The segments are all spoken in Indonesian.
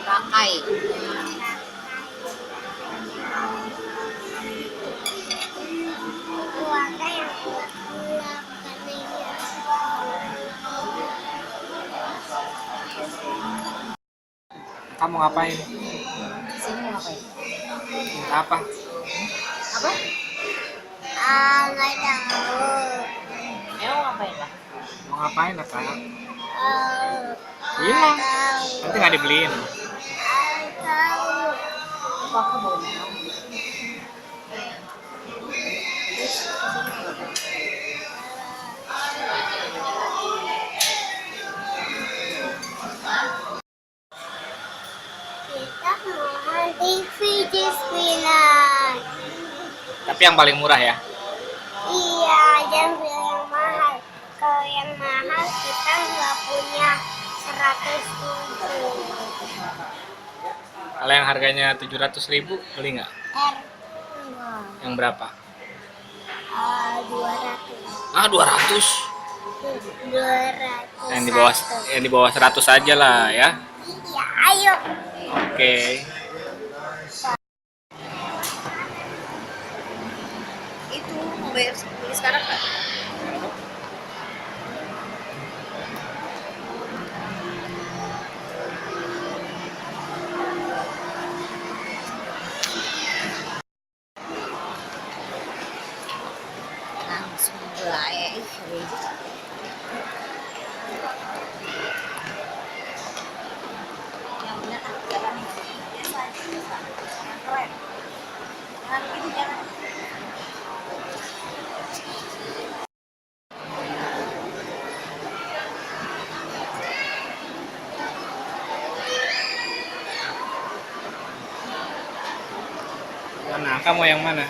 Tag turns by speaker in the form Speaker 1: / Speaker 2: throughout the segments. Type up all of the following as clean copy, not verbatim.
Speaker 1: Rakai.
Speaker 2: Kamu ngapain?
Speaker 1: Sini mau ngapain?
Speaker 2: Minta apa?
Speaker 1: Apa?
Speaker 3: Nggak tahu.
Speaker 1: Emang mau ngapain lah?
Speaker 2: Mau ngapain apa?
Speaker 3: Nggak
Speaker 2: Bilang.
Speaker 3: tahu.
Speaker 2: Nanti nggak dibeliin.
Speaker 3: Nggak tahu.
Speaker 1: Apa aku bawa minum?
Speaker 3: Kita mau TV di Spinan.
Speaker 2: Tapi yang paling murah ya.
Speaker 3: Iya, jangan beli yang mahal. Kalau yang mahal kita nggak punya 107.
Speaker 2: Kalau yang harganya 700.000 beli nggak?
Speaker 3: R
Speaker 2: Yang berapa?
Speaker 3: 200.
Speaker 2: 200.
Speaker 3: 200.
Speaker 2: Yang di bawah 100 aja lah ya.
Speaker 3: Iya, ayo.
Speaker 2: Oke.
Speaker 1: Itu mau bayar beli sekarang nggak? Langsung mulai. Yang benar jangan biasa aja, yang keren. Jangan begitu, jangan.
Speaker 2: Mana? Kamu yang mana?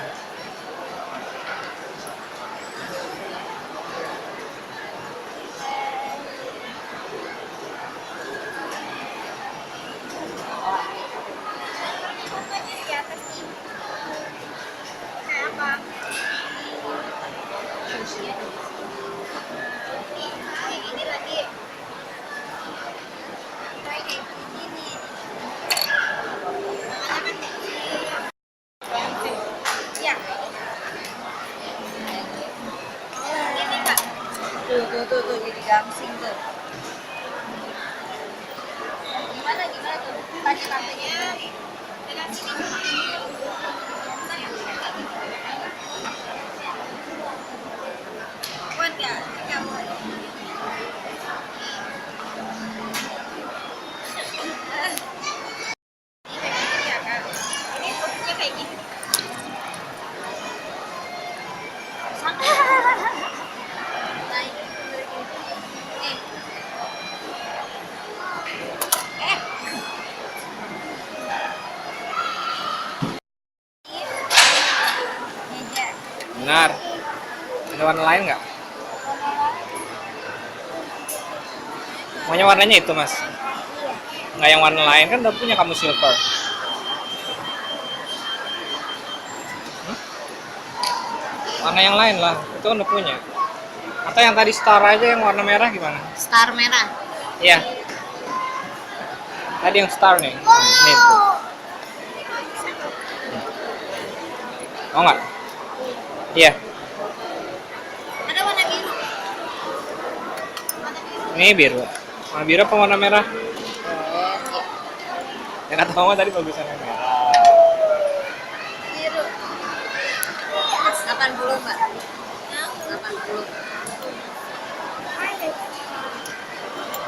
Speaker 1: Ini lagi. Tuh, jadi gangsing tuh. Gimana tuh? Tanya tantenya. Dengan sini. Kuat nggak? Nggak kuat. Iya, Kak. Ini bentuknya kayak gini. Nah, ini bener gini. Nih. Meja.
Speaker 2: Benar. Ada warna lain nggak? Maunya warnanya itu, Mas? Nggak yang warna lain, kan udah punya kamu silver. Warna yang lain lah, itu kan udah punya. Atau yang tadi star aja yang warna merah gimana?
Speaker 1: Star merah.
Speaker 2: Iya. Tadi yang star nih. Ini tuh. Mau nggak? Iya.
Speaker 1: Ada warna biru. Warna biru.
Speaker 2: Ini biru. Warna biru apa warna merah? Yang kata mama tadi bagusan yang merah.
Speaker 1: Biru. 80, Mbak. 80.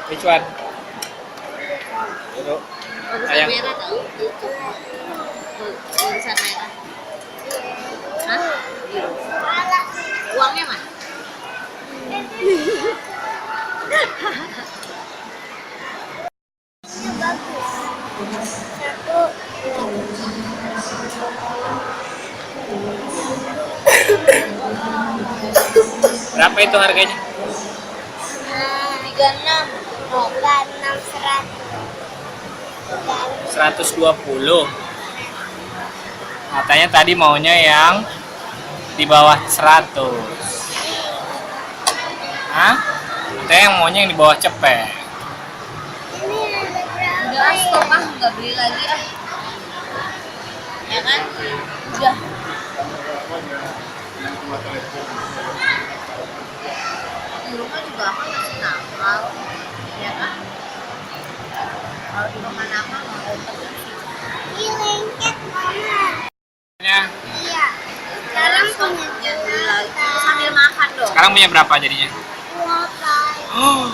Speaker 2: Which one? Biru.
Speaker 1: Bagusan
Speaker 2: Ayang.
Speaker 1: merah tau? Bagusan merah. Hah? Biru. Uangnya mana?
Speaker 3: Ini bagus. Satu.
Speaker 2: Berapa itu harganya?
Speaker 1: 36.
Speaker 2: 120. Katanya tadi maunya yang di bawah 100. Hah? Katanya yang maunya yang di bawah cepet.
Speaker 1: nggak beli lagi ah. Ya kan? Udah. Di rumah juga aku masih nakal. Ya kan? Kalau di rumah nakal nggak mau pergi.
Speaker 3: Ini lengket mama.
Speaker 2: Ya.
Speaker 3: Iya. Sekarang punya
Speaker 1: Jangan beli lagi. Terus sambil makan dong.
Speaker 2: Sekarang punya berapa jadinya?
Speaker 3: dua kali.
Speaker 2: Oh,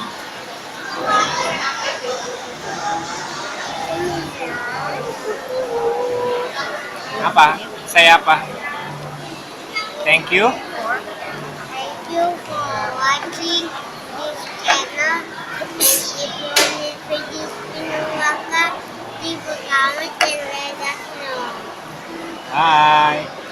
Speaker 2: apa? Saya apa? Thank you.
Speaker 3: Thank you for watching this channel. And if you need videos in di comment and let us know.
Speaker 2: Bye.